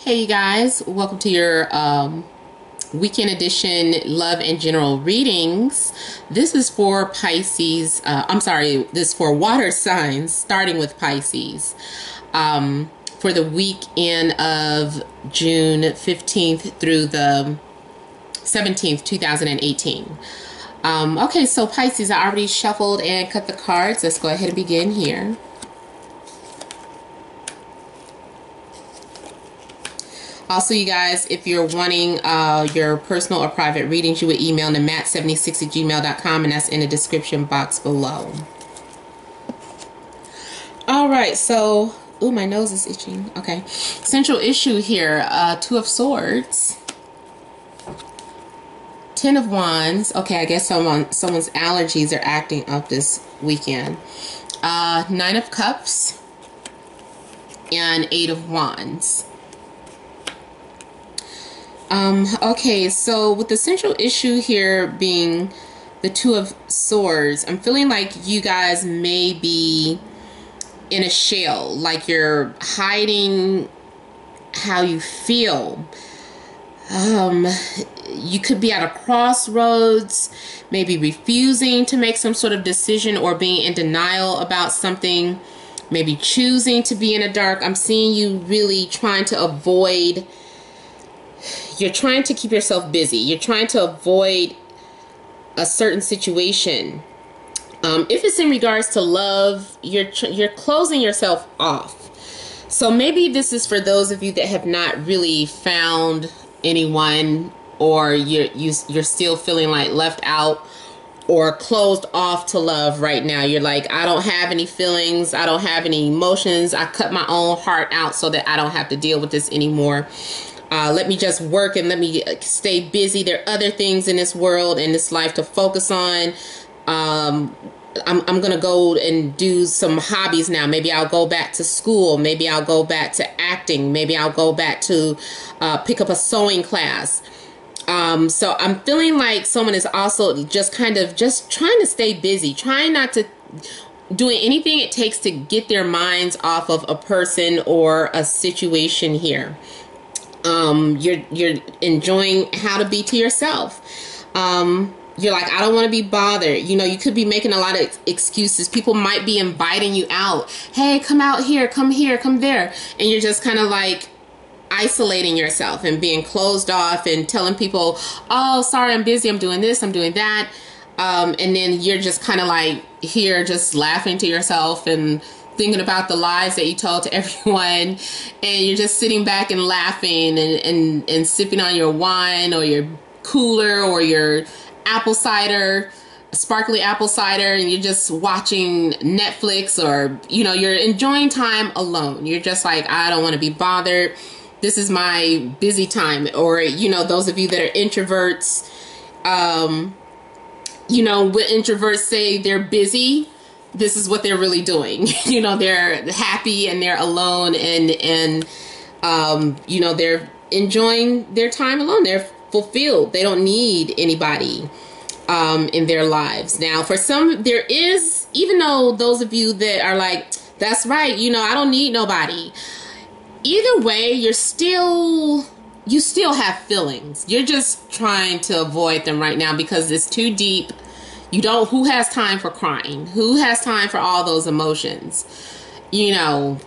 Hey you guys, welcome to your weekend edition love and general readings. This is for Pisces. This is for water signs, starting with Pisces. For the weekend of June 15th through the 17th, 2018. Okay, so Pisces, I already shuffled and cut the cards. Let's go ahead and begin here. Also, you guys, if you're wanting your personal or private readings, you would email to matt76@gmail.com, and that's in the description box below. All right, so, ooh, my nose is itching. Okay, central issue here, Two of Swords, Ten of Wands. Okay, I guess someone's allergies are acting up this weekend. Nine of Cups and Eight of Wands. Okay, so with the central issue here being the Two of Swords, I'm feeling like you guys may be in a shell, like you're hiding how you feel. You could be at a crossroads, maybe refusing to make some sort of decision or being in denial about something, maybe choosing to be in the dark. I'm seeing you really trying to avoid. You're trying to keep yourself busy. You're trying to avoid a certain situation. If it's in regards to love, you're closing yourself off. So maybe this is for those of you that have not really found anyone, or you're still feeling like left out or closed off to love right now. You're like, I don't have any feelings. I don't have any emotions. I cut my own heart out so that I don't have to deal with this anymore. Let me just work and let me stay busy. There are other things in this world and this life to focus on. I'm going to go and do some hobbies now. Maybe I'll go back to school. Maybe I'll go back to acting. Maybe I'll go back to pick up a sewing class. So I'm feeling like someone is also just trying to stay busy, trying not to doing anything it takes to get their minds off of a person or a situation here. You're enjoying how to be to yourself. You're like, I don't want to be bothered. You know, you could be making a lot of excuses. People might be inviting you out. Hey, come out here, come there. And you're just kind of like isolating yourself and being closed off and telling people, oh, sorry, I'm busy. I'm doing this, I'm doing that. And then you're just kind of like here, just laughing to yourself and thinking about the lies that you told to everyone, and you're just sitting back and laughing and sipping on your wine or your cooler or your apple cider, sparkly apple cider, and you're just watching Netflix, or, you know, you're enjoying time alone. You're just like, I don't want to be bothered. This is my busy time. Or, you know, those of you that are introverts, you know, when introverts say they're busy, this is what they're really doing. You know, they're happy and they're alone, and you know, they're enjoying their time alone. They're fulfilled. They don't need anybody in their lives. Now, for some, there is, even though those of you that are like, that's right, you know, I don't need nobody. Either way, you still have feelings. You're just trying to avoid them right now because it's too deep. Who has time for crying? Who has time for all those emotions? You know,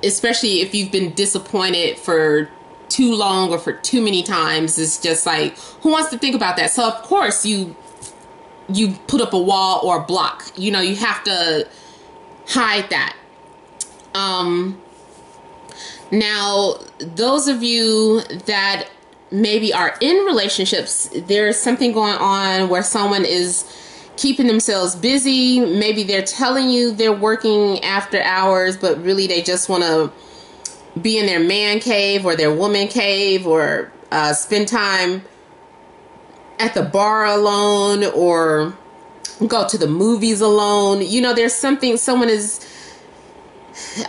especially if you've been disappointed for too long or for too many times. It's just like, who wants to think about that? So of course you put up a wall or a block. You know, you have to hide that. Now, those of you that maybe are in relationships, there's something going on where someone is keeping themselves busy. Maybe they're telling you they're working after hours, but really they just want to be in their man cave or their woman cave, or spend time at the bar alone, or go to the movies alone. You know, there's something, someone is,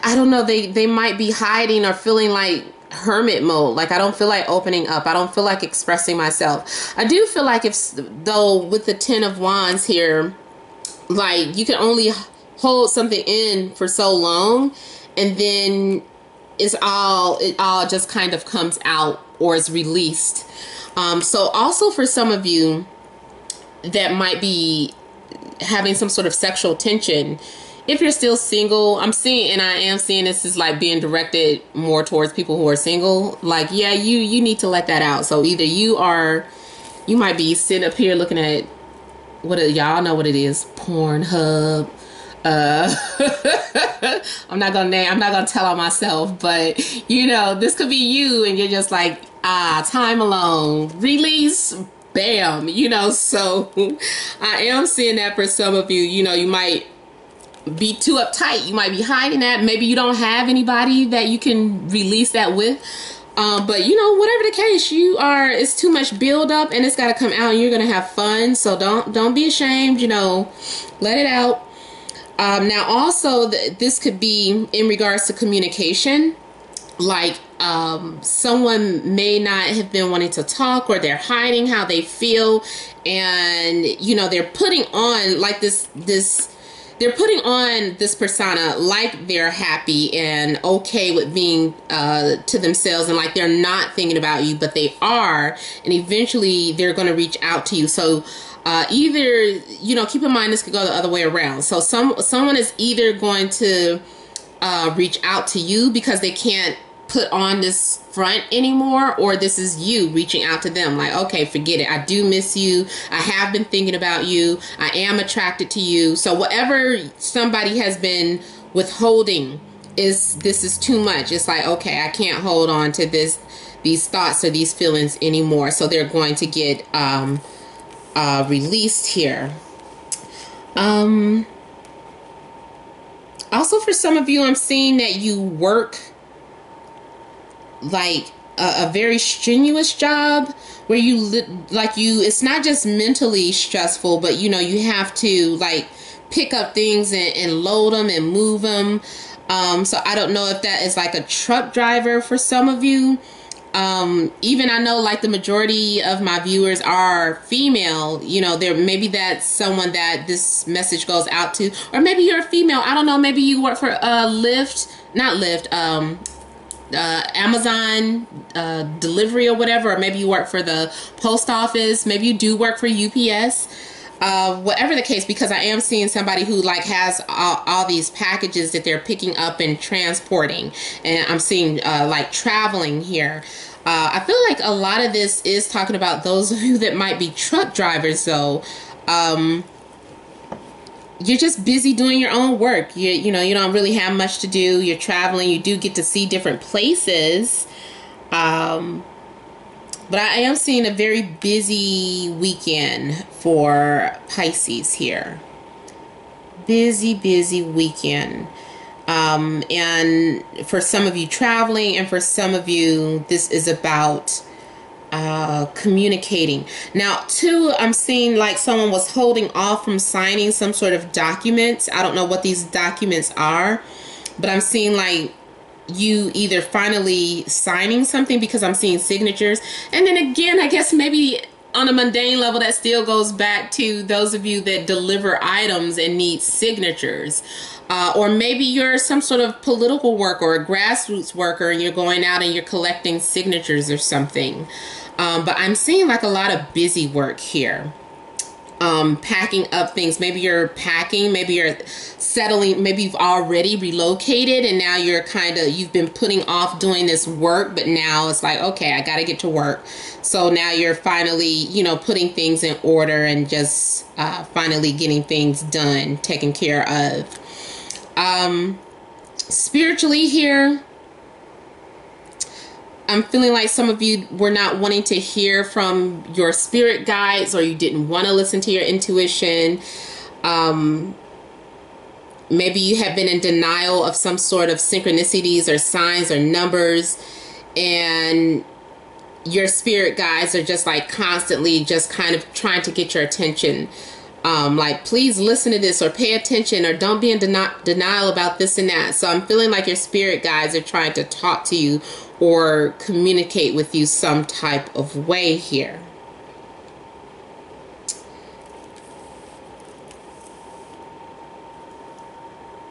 I don't know, they might be hiding or feeling like hermit mode. Like, I don't feel like opening up. I don't feel like expressing myself. I do feel like though with the Ten of Wands here, like, you can only hold something in for so long, and then it all just kind of comes out or is released. So also for some of you that might be having some sort of sexual tension, if you're still single, I'm seeing, and I am seeing this is like being directed more towards people who are single. Like, yeah, you need to let that out. So either you might be sitting up here looking at y'all know what it is, Pornhub. I'm not gonna tell on myself, but this could be you, and you're just like, time alone, release, bam, so I am seeing that for some of you. You might be too uptight, you might be hiding that, maybe you don't have anybody that you can release that with. But whatever the case, it's too much build up and it's got to come out, and you're going to have fun. So don't be ashamed, let it out. Now also this could be in regards to communication, like, someone may not have been wanting to talk, or they're hiding how they feel. And, they're putting on like they're putting on this persona like they're happy and okay with being to themselves, and like they're not thinking about you, but they are, and eventually they're going to reach out to you. So either, keep in mind this could go the other way around. So someone is either going to reach out to you because they can't put on this front anymore, or this is you reaching out to them like, okay, forget it, I do miss you, I have been thinking about you, I am attracted to you. So whatever somebody has been withholding, this is too much. It's like, okay, I can't hold on to these thoughts or these feelings anymore. So they're going to get released here. Also for some of you, I'm seeing that you work like a very strenuous job where it's not just mentally stressful, but you have to like pick up things and load them and move them. So I don't know if that is like a truck driver for some of you. Even I know like the majority of my viewers are female, maybe that's someone that this message goes out to, or maybe you're a female, I don't know, maybe you work for Amazon delivery or whatever, or maybe you work for the post office, maybe you do work for UPS, whatever the case, because I am seeing somebody who like has all these packages that they're picking up and transporting, and I'm seeing like traveling here. I feel like a lot of this is talking about those of you that might be truck drivers though. You're just busy doing your own work. You don't really have much to do. You're traveling. You do get to see different places. But I am seeing a very busy weekend for Pisces here. Busy weekend. And for some of you traveling, and for some of you, this is about communicating. Now, too, I'm seeing like someone was holding off from signing some sort of documents. I don't know what these documents are, but I'm seeing like you either finally signing something, because I'm seeing signatures. And then again, I guess maybe on a mundane level, that still goes back to those of you that deliver items and need signatures. Or maybe you're some sort of political worker or a grassroots worker, and you're going out and you're collecting signatures or something. But I'm seeing like a lot of busy work here. Packing up things. Maybe you're packing, maybe you're settling, maybe you've already relocated and now you've been putting off doing this work, but now it's like, okay, I got to get to work. So now you're finally, putting things in order and just finally getting things done, taken care of. Spiritually here, I'm feeling like some of you were not wanting to hear from your spirit guides, or you didn't want to listen to your intuition. Maybe you have been in denial of some sort of synchronicities or signs or numbers, and your spirit guides are just like constantly just kind of trying to get your attention. Like, please listen to this, or pay attention, or don't be in denial about this and that. So I'm feeling like your spirit guides are trying to talk to you or communicate with you some type of way here.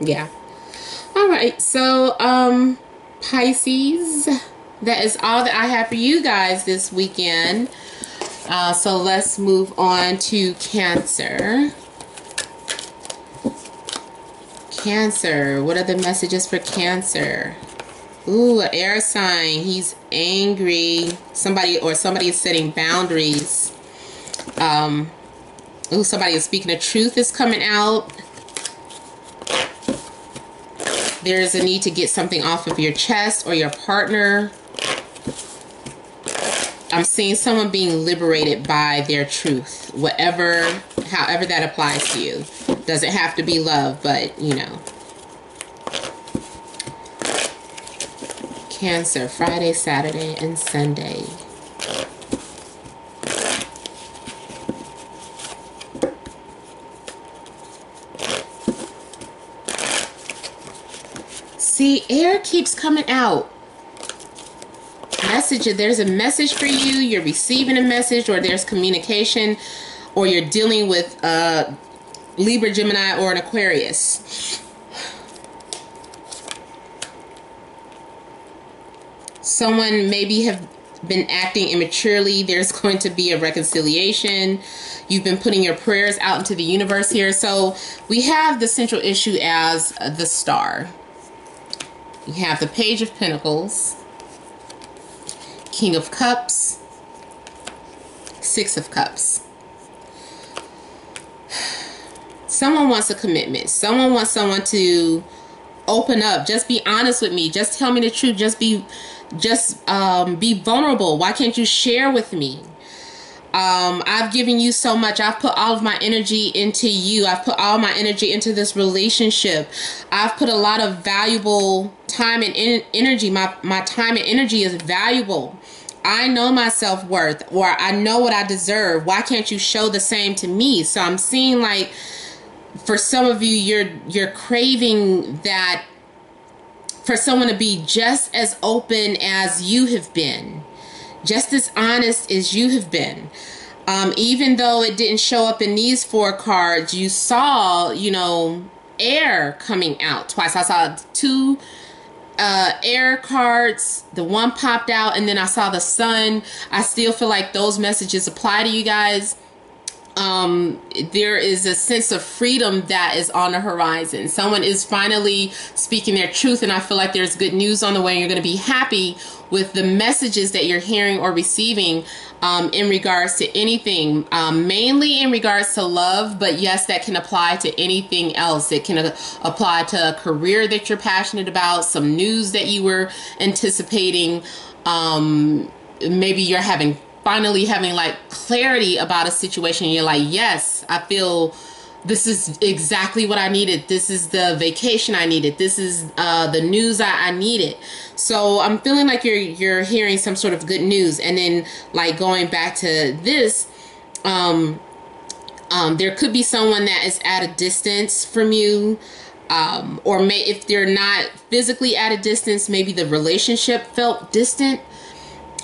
Yeah. All right. So, Pisces, that is all that I have for you guys this weekend. So let's move on to Cancer. Cancer, what are the messages for Cancer? Ooh, an air sign. He's angry. Somebody is setting boundaries. Ooh, somebody is speaking the truth is coming out. There's a need to get something off of your chest or your partner. I'm seeing someone being liberated by their truth, however that applies to you. Doesn't have to be love, but you know. Cancer, Friday, Saturday, and Sunday. See, air keeps coming out. There's a message for you, you're receiving a message, or there's communication, or you're dealing with Libra, Gemini, or an Aquarius. Someone maybe have been acting immaturely. There's going to be a reconciliation. You've been putting your prayers out into the universe here. So we have the central issue as the Star. You have the Page of Pentacles, King of Cups, Six of Cups. Someone wants a commitment. Someone wants someone to open up. Just be honest with me. Just tell me the truth. Just be vulnerable. Why can't you share with me? I've given you so much. I've put all of my energy into you. I've put all my energy into this relationship. I've put a lot of valuable time and energy. My time and energy is valuable. I know my self-worth, or I know what I deserve. Why can't you show the same to me? So I'm seeing like for some of you, you're craving that for someone to be just as open as you have been. Just as honest as you have been. Even though it didn't show up in these 4 cards, you saw, you know, air coming out twice. I saw 2 air cards. The one popped out, and then I saw the sun. I still feel like those messages apply to you guys. There is a sense of freedom that is on the horizon. Someone is finally speaking their truth, and I feel like there's good news on the way. You're going to be happy with the messages that you're hearing or receiving in regards to anything, mainly in regards to love, but yes, that can apply to anything else. It can apply to a career that you're passionate about, some news that you were anticipating. Maybe you're finally having like clarity about a situation. You're like, yes, I feel this is exactly what I needed. This is the vacation I needed. This is the news I needed. So I'm feeling like you're hearing some sort of good news. And then like going back to this, there could be someone that is at a distance from you. Or if they're not physically at a distance, maybe the relationship felt distant.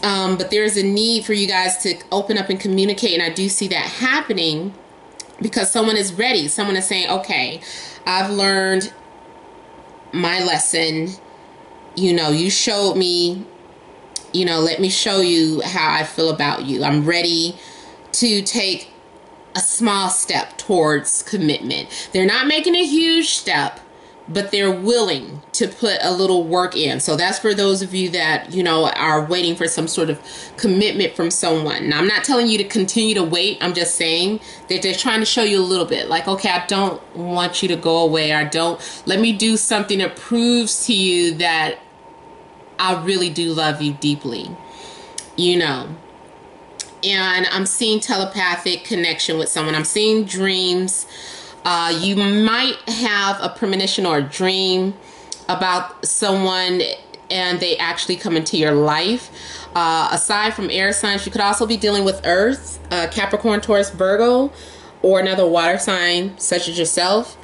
But there's a need for you guys to open up and communicate. And I do see that happening because someone is ready. Someone is saying, okay, I've learned my lesson. You know, you showed me, you know, let me show you how I feel about you. I'm ready to take a small step towards commitment. They're not making a huge step, but they're willing to put a little work in. So that's for those of you that, you know, are waiting for some sort of commitment from someone. Now, I'm not telling you to continue to wait. I'm just saying that they're trying to show you a little bit. Like, okay, I don't want you to go away. Let me do something that proves to you that I really do love you deeply, you know. And I'm seeing telepathic connection with someone. I'm seeing dreams. You might have a premonition or a dream about someone and they actually come into your life. Aside from air signs, you could also be dealing with Earth, Capricorn, Taurus, Virgo, or another water sign such as yourself,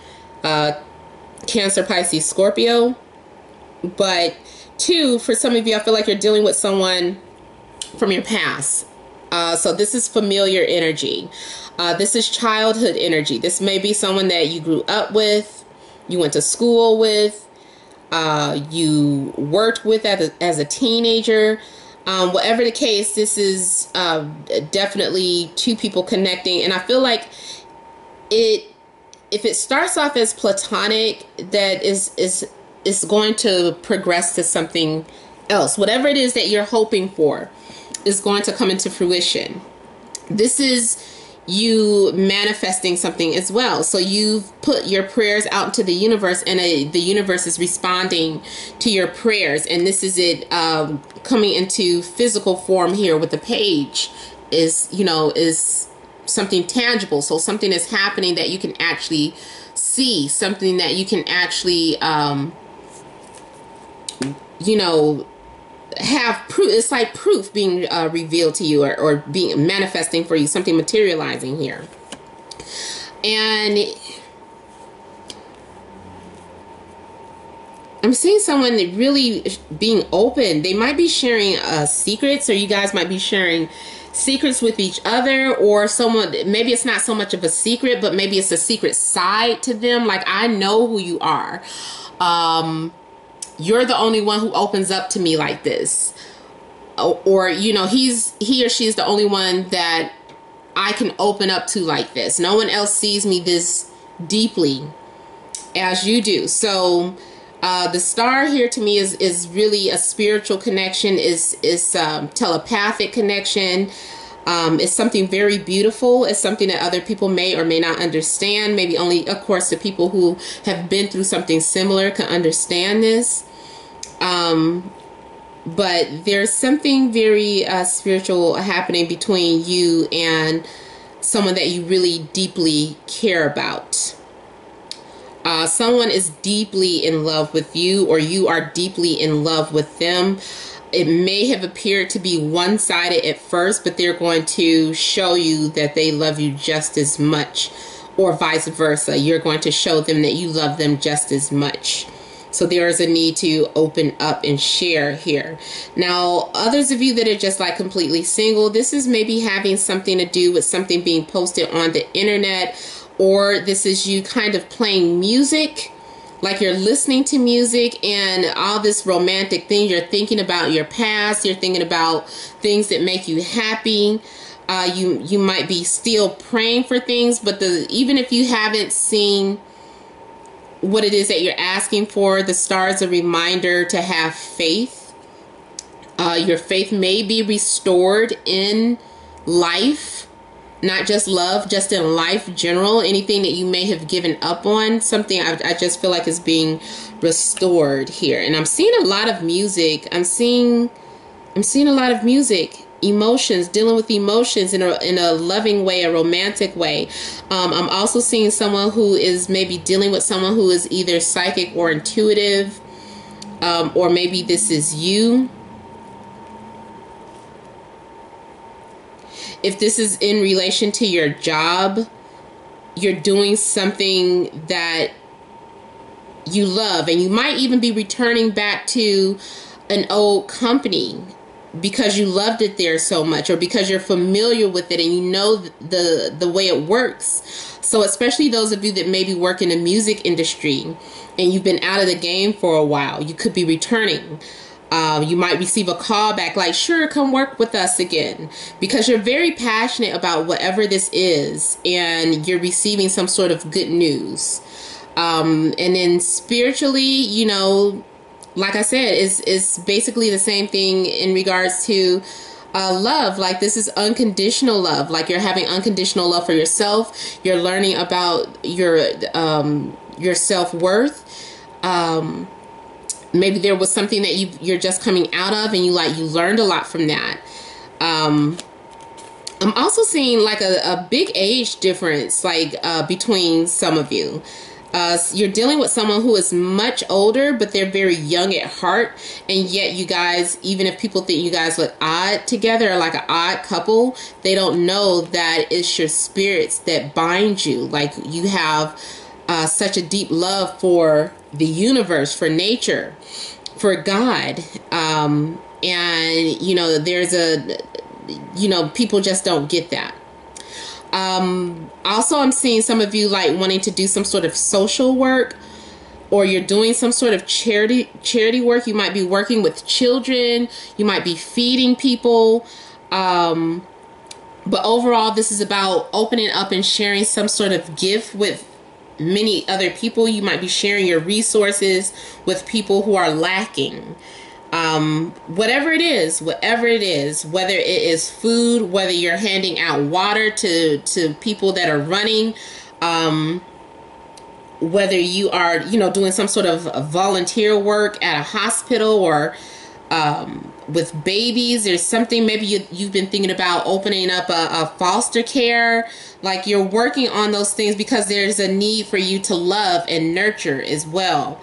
Cancer, Pisces, Scorpio. But 2, for some of you, I feel like you're dealing with someone from your past. So this is familiar energy. This is childhood energy. This may be someone that you grew up with, you went to school with. you worked with as a teenager. Whatever the case, this is definitely two people connecting. And I feel like if it starts off as platonic, that is going to progress to something else. Whatever it is that you're hoping for is going to come into fruition. This is you manifesting something as well. So you've put your prayers out into the universe, and the universe is responding to your prayers. And this is it coming into physical form here with the page is, you know, is something tangible. So something is happening that you can actually see, something that you can actually, you know, have proof. It's like proof being revealed to you, or being manifesting for you, something materializing here. And I'm seeing someone that really being open. They might be sharing secrets, or you guys might be sharing secrets with each other, or someone, maybe it's not so much of a secret, but maybe it's a secret side to them. Like, I know who you are. You're the only one who opens up to me like this. Or, you know, he or she is the only one that I can open up to like this. No one else sees me this deeply as you do. So the star here to me is really a spiritual connection, is telepathic connection. It's something very beautiful. It's something that other people may or may not understand. Maybe only, of course, the people who have been through something similar can understand this. But there's something very spiritual happening between you and someone that you really deeply care about. Someone is deeply in love with you, or you are deeply in love with them. It may have appeared to be one-sided at first, but they're going to show you that they love you just as much, or vice versa. You're going to show them that you love them just as much. So there is a need to open up and share here. Now, others of you that are just like completely single, this is maybe having something to do with something being posted on the internet, or this is you kind of playing music. Like you're listening to music and all this romantic thing. You're thinking about your past. You're thinking about things that make you happy. You might be still praying for things, but even if you haven't seen what it is that you're asking for, the star is a reminder to have faith. Your faith may be restored in life. Not just love, just in life general. Anything that you may have given up on, something I just feel like is being restored here. And I'm seeing a lot of music. I'm seeing a lot of music, emotions, dealing with emotions in a loving way, a romantic way. I'm also seeing someone who is maybe dealing with someone who is either psychic or intuitive, or maybe this is you. If this is in relation to your job, you're doing something that you love, and you might even be returning back to an old company because you loved it there so much, or because you're familiar with it and you know the way it works. So especially those of you that maybe work in the music industry and you've been out of the game for a while, you could be returning. You might receive a call back like, sure, come work with us again, because you're very passionate about whatever this is, and you're receiving some sort of good news. And then spiritually, you know, like I said, is basically the same thing in regards to love. Like, this is unconditional love. Like, you're having unconditional love for yourself. You're learning about your self-worth. Maybe there was something that you're just coming out of, and you learned a lot from that. I'm also seeing like a big age difference, like between some of you. You're dealing with someone who is much older, but they're very young at heart. And yet you guys, even if people think you guys look odd together, or like an odd couple, they don't know that it's your spirits that bind you. Like, you have such a deep love for the universe, for nature, for God. And, you know, people just don't get that. Also, I'm seeing some of you like wanting to do some sort of social work, or you're doing some sort of charity work. You might be working with children. You might be feeding people. But overall, this is about opening up and sharing some sort of gift with many other people. You might be sharing your resources with people who are lacking. Whatever it is, whether it is food, whether you're handing out water to people that are running, whether you are, doing some sort of volunteer work at a hospital or with babies. There's something maybe you've been thinking about opening up a foster care. Like, you're working on those things because there's a need for you to love and nurture as well.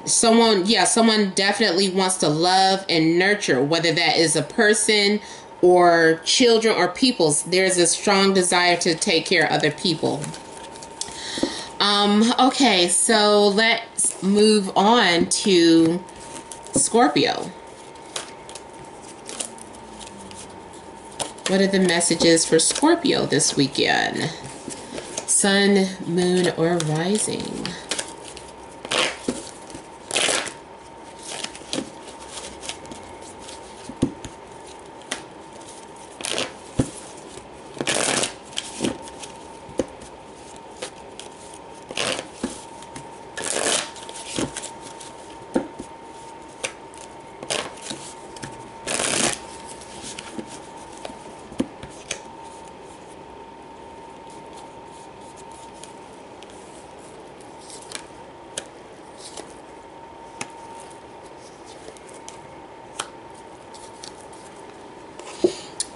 Someone definitely wants to love and nurture, whether that is a person or children or peoples. There's a strong desire to take care of other people. Okay, so let's move on to Scorpio. What are the messages for Scorpio this weekend? Sun, moon, or rising?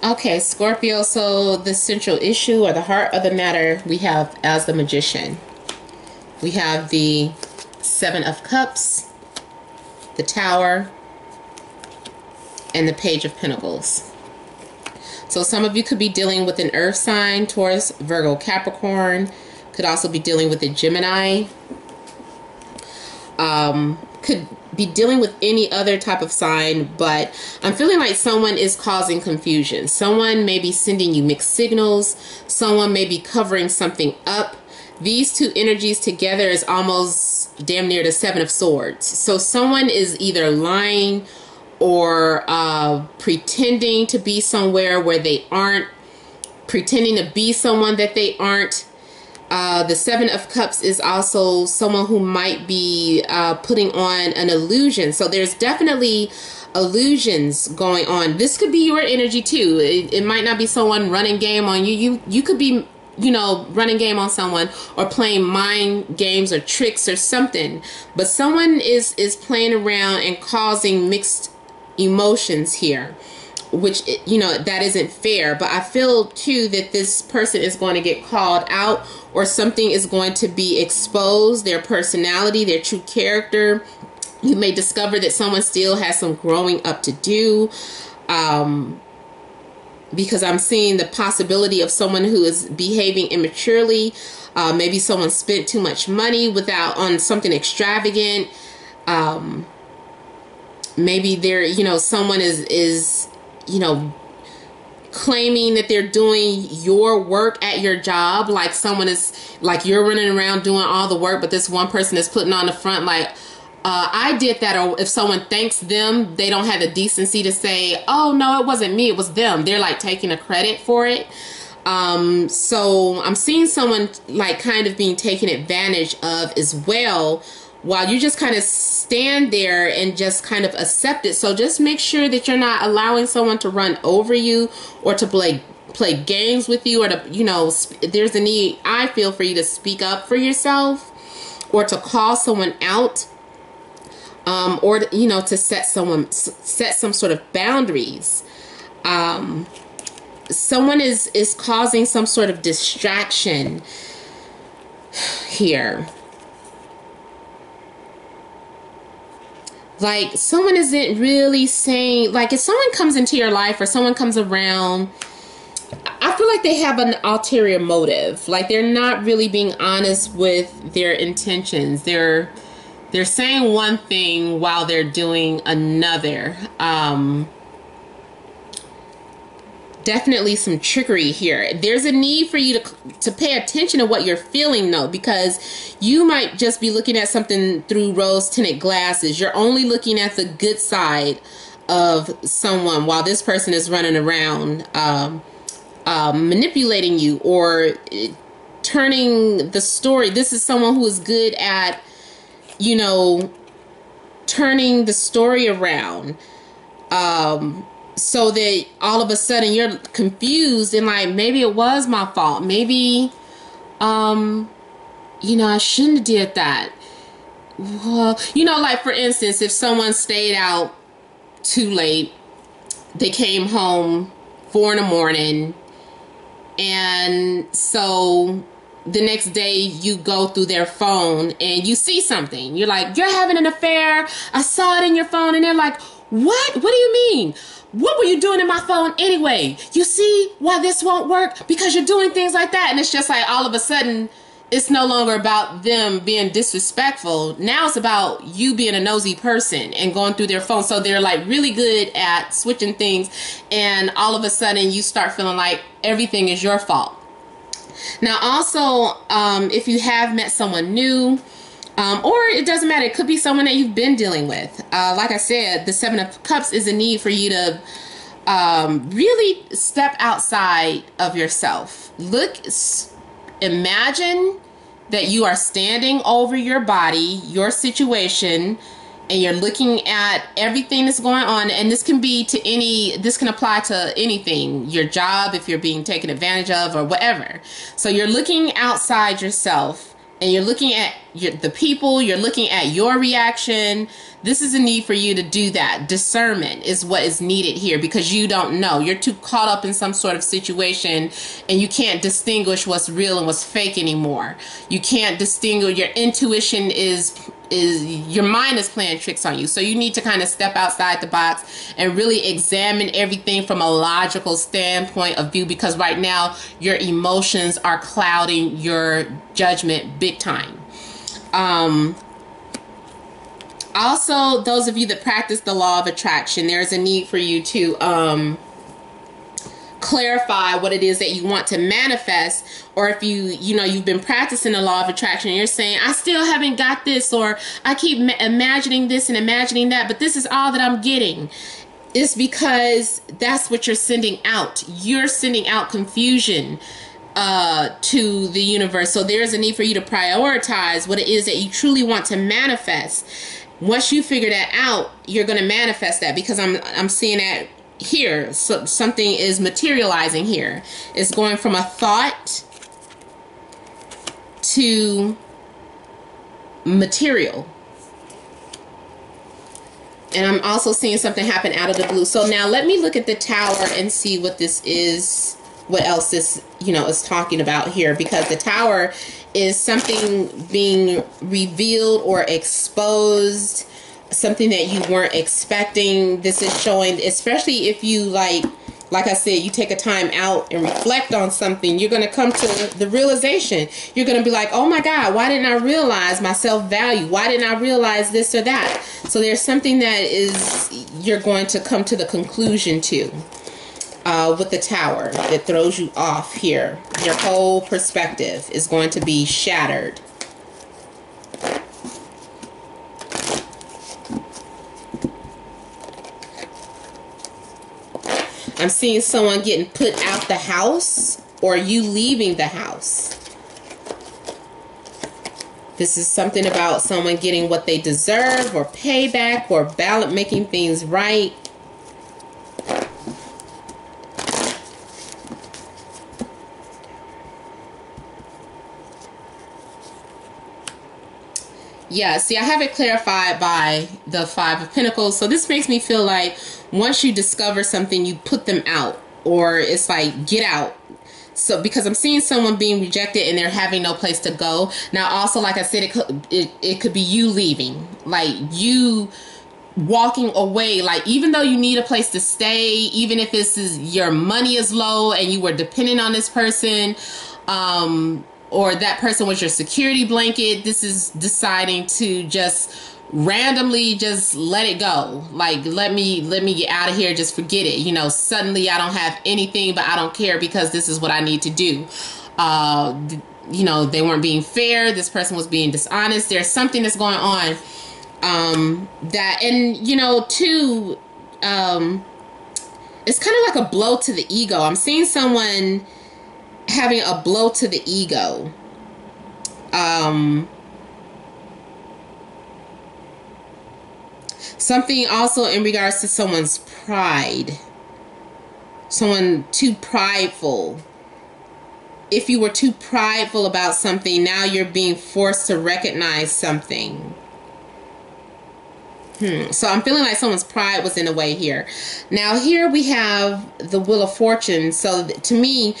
Okay, Scorpio, so the central issue or the heart of the matter we have as the Magician. We have the Seven of Cups, the Tower, and the Page of Pentacles. So some of you could be dealing with an earth sign, Taurus, Virgo, Capricorn. Could also be dealing with a Gemini. Could be dealing with any other type of sign, but I'm feeling like someone is causing confusion. Someone may be sending you mixed signals. Someone may be covering something up. These two energies together is almost damn near the Seven of Swords. So someone is either lying or pretending to be somewhere where they aren't, pretending to be someone that they aren't. The Seven of Cups is also someone who might be putting on an illusion. So there's definitely illusions going on. This could be your energy too. It might not be someone running game on you. You could be, running game on someone or playing mind games or tricks or something. But someone is playing around and causing mixed emotions here, which, that isn't fair. But I feel too that this person is going to get called out, or something is going to be exposed, their personality, their true character. You may discover that someone still has some growing up to do, because I'm seeing the possibility of someone who is behaving immaturely. Maybe someone spent too much money on something extravagant. Maybe someone is claiming that they're doing your work at your job. Like someone is, like, you're running around doing all the work, but this one person is putting on the front like, I did that. Or if someone thanks them, they don't have the decency to say, oh no, it wasn't me, it was them. They're like taking a credit for it. So I'm seeing someone like kind of being taken advantage of as well, while you just kind of stand there and just kind of accept it. So just make sure that you're not allowing someone to run over you or to play games with you, or to, there's a need, I feel, for you to speak up for yourself, or to call someone out, or to set some sort of boundaries. Someone is causing some sort of distraction here. Like, someone isn't really saying, like, if someone comes into your life or someone comes around, I feel like they have an ulterior motive. Like, they're not really being honest with their intentions. They're saying one thing while they're doing another. definitely some trickery here. There's a need for you to pay attention to what you're feeling, though, because you might just be looking at something through rose-tinted glasses. You're only looking at the good side of someone while this person is running around manipulating you or turning the story. This is someone who is good at, you know, turning the story around. So that all of a sudden you're confused and like, maybe it was my fault. Maybe, you know, I shouldn't have did that. Well, you know, like for instance, if someone stayed out too late, they came home 4 in the morning, and so the next day you go through their phone and you see something. You're like, you're having an affair. I saw it in your phone. And they're like, what? What do you mean? What were you doing in my phone anyway? You see why this won't work? Because you're doing things like that. And it's just like all of a sudden, it's no longer about them being disrespectful. Now it's about you being a nosy person and going through their phone. So they're like really good at switching things. And all of a sudden you start feeling like everything is your fault. Now also, if you have met someone new, or it doesn't matter, it could be someone that you've been dealing with. Like I said, the 7 of Cups is a need for you to really step outside of yourself. Imagine that you are standing over your body, your situation, and you're looking at everything that's going on. And this can apply to anything, your job, if you're being taken advantage of or whatever. So you're looking outside yourself. And you're looking at the people, you're looking at your reaction. This is a need for you to do that. Discernment is what is needed here because you don't know. You're too caught up in some sort of situation and you can't distinguish what's real and what's fake anymore. You can't distinguish. Your intuition is your mind is playing tricks on you. So you need to kind of step outside the box and really examine everything from a logical standpoint of view, because right now your emotions are clouding your judgment big time. Also, those of you that practice the law of attraction, there's a need for you to clarify what it is that you want to manifest. Or if you've been practicing the law of attraction and you're saying, I still haven't got this, or I keep imagining this and imagining that, but this is all that I'm getting. It's because that's what you're sending out. You're sending out confusion to the universe. So there's a need for you to prioritize what it is that you truly want to manifest. Once you figure that out, you're going to manifest that, because I'm seeing that here. So something is materializing here. It's going from a thought to material. And I'm also seeing something happen out of the blue. So now let me look at the Tower and see what this is, what else this, is talking about here, because the Tower is something being revealed or exposed, something that you weren't expecting. This is showing, especially if you like I said, you take a time out and reflect on something, you're going to come to the realization. You're going to be like, oh my God, why didn't I realize my self-value? Why didn't I realize this or that? So there's something that you're going to come to the conclusion to with the Tower that throws you off here. Your whole perspective is going to be shattered. I'm seeing someone getting put out the house, or you leaving the house. This is something about someone getting what they deserve, or payback, or making things right. Yeah, see, I have it clarified by the 5 of Pentacles. So this makes me feel like once you discover something, you put them out, or it's like, get out. So because I'm seeing someone being rejected and they're having no place to go. Now, also, like I said, it could be you leaving, like you walking away. Like, even though you need a place to stay, even if your money is low and you were dependent on this person, or that person was your security blanket, this is deciding to just randomly just let it go. Like, let me get out of here. Just forget it. You know, suddenly I don't have anything, but I don't care because this is what I need to do. You know, they weren't being fair. This person was being dishonest. There's something that's going on. That, and you know, too, it's kind of like a blow to the ego. I'm seeing someone having a blow to the ego. Something also in regards to someone's pride. Someone too prideful. If you were too prideful about something, now you're being forced to recognize something. So I'm feeling like someone's pride was in the way here. Now here we have the Wheel of Fortune. So to me,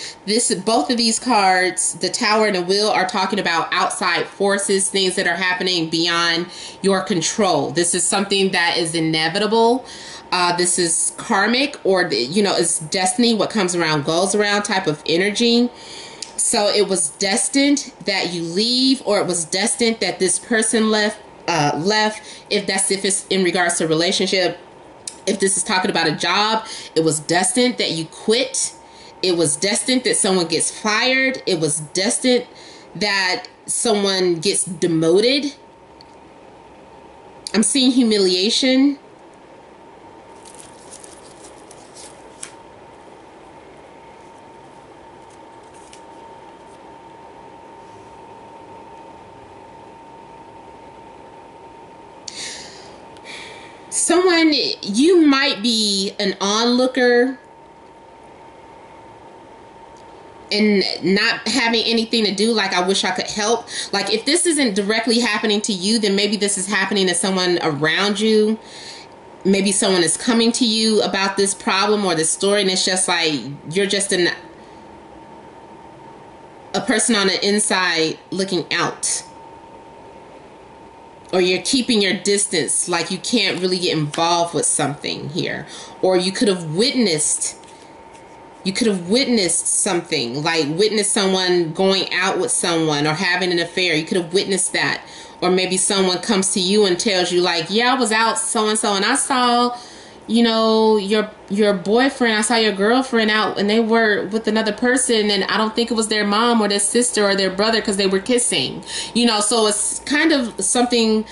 both of these cards, the Tower and the Wheel, are talking about outside forces, things that are happening beyond your control. This is something that is inevitable. This is karmic, or you know, it's destiny. What comes around goes around type of energy. So it was destined that you leave, or it was destined that this person left. If it's in regards to a relationship. If this is talking about a job, it was destined that you quit. It was destined that someone gets fired. It was destined that someone gets demoted. I'm seeing humiliation. Someone, you might be an onlooker and not having anything to do, like, I wish I could help. Like, if this isn't directly happening to you, then maybe this is happening to someone around you. Maybe someone is coming to you about this problem or this story, and it's just like you're just a person on the inside looking out. Or you're keeping your distance, like you can't really get involved with something here. Or you could have witnessed something, like witnessed someone going out with someone or having an affair. You could have witnessed that. Or maybe someone comes to you and tells you, like, yeah, I was out so-and-so and I saw, you know, your boyfriend, I saw your girlfriend out and they were with another person, and I don't think it was their mom or their sister or their brother because they were kissing. You know, so it's kind of something,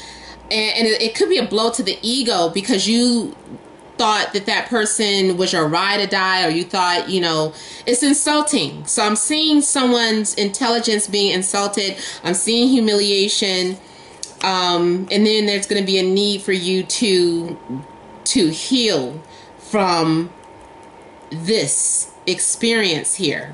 and it could be a blow to the ego because you thought that person was your ride or die, or you thought, you know, it's insulting. So I'm seeing someone's intelligence being insulted. I'm seeing humiliation. And then there's going to be a need for you to heal from this experience here.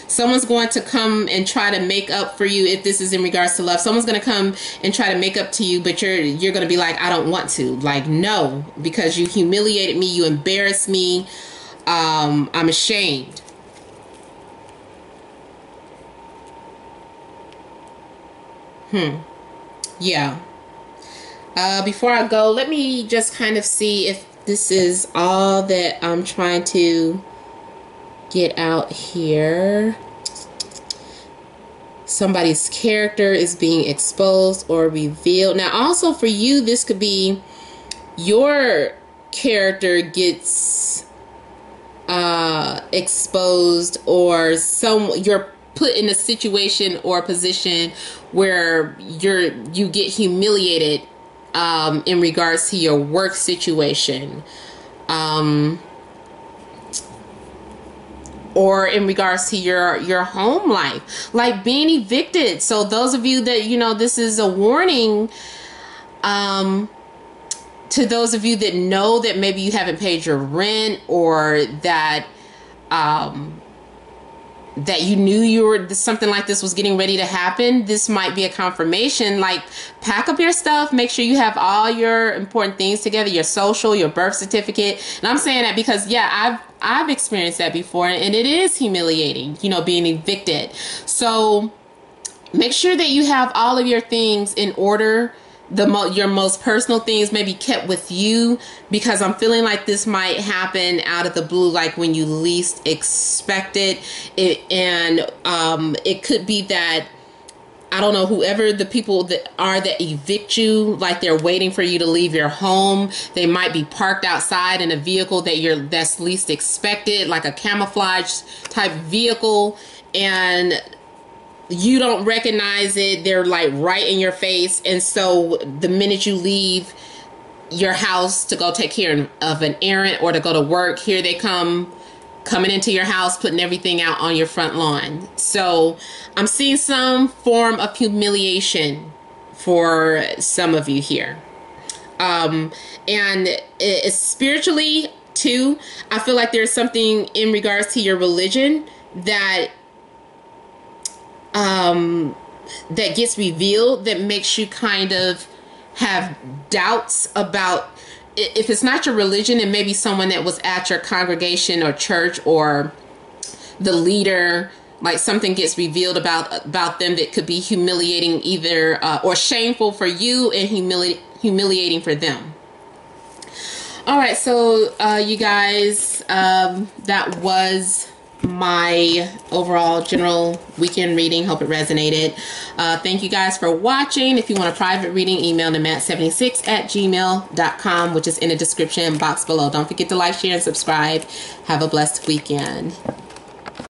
Someone's going to come and try to make up for you if this is in regards to love. Someone's going to come and try to make up to you, but you're going to be like, I don't want to. Like, no, because you humiliated me, you embarrassed me. I'm ashamed. Yeah. Before I go, let me just kind of see if this is all that I'm trying to get out here. Somebody's character is being exposed or revealed. Now, also for you, this could be your character gets exposed, or you're put in a situation or a position where you get humiliated in regards to your work situation, or in regards to your home life, like being evicted. So those of you that, you know, this is a warning to those of you that know that maybe you haven't paid your rent, or that that you knew something like this was getting ready to happen. This might be a confirmation. Like, pack up your stuff, make sure you have all your important things together, your social, your birth certificate. And I'm saying that because, yeah, I've experienced that before, and it is humiliating, you know, being evicted. So make sure that you have all of your things in order. Your most personal things may be kept with you, because I'm feeling like this might happen out of the blue, like when you least expect it. And it could be that I don't know, whoever the people that are that evict you, like they're waiting for you to leave your home. They might be parked outside in a vehicle that's least expected, like a camouflage type vehicle, and you don't recognize it. They're like right in your face. And so the minute you leave your house to go take care of an errand or to go to work, here they coming into your house, putting everything out on your front lawn. So I'm seeing some form of humiliation for some of you here. And it's spiritually too. I feel like there's something in regards to your religion that that gets revealed that makes you kind of have doubts about, if it's not your religion, and maybe someone that was at your congregation or church or the leader, like something gets revealed about them that could be humiliating either or shameful for you and humiliating for them. All right, so you guys, that was my overall general weekend reading. Hope it resonated. Thank you guys for watching. If you want a private reading, email to matt76@gmail.com, which is in the description box below. Don't forget to like, share, and subscribe. Have a blessed weekend.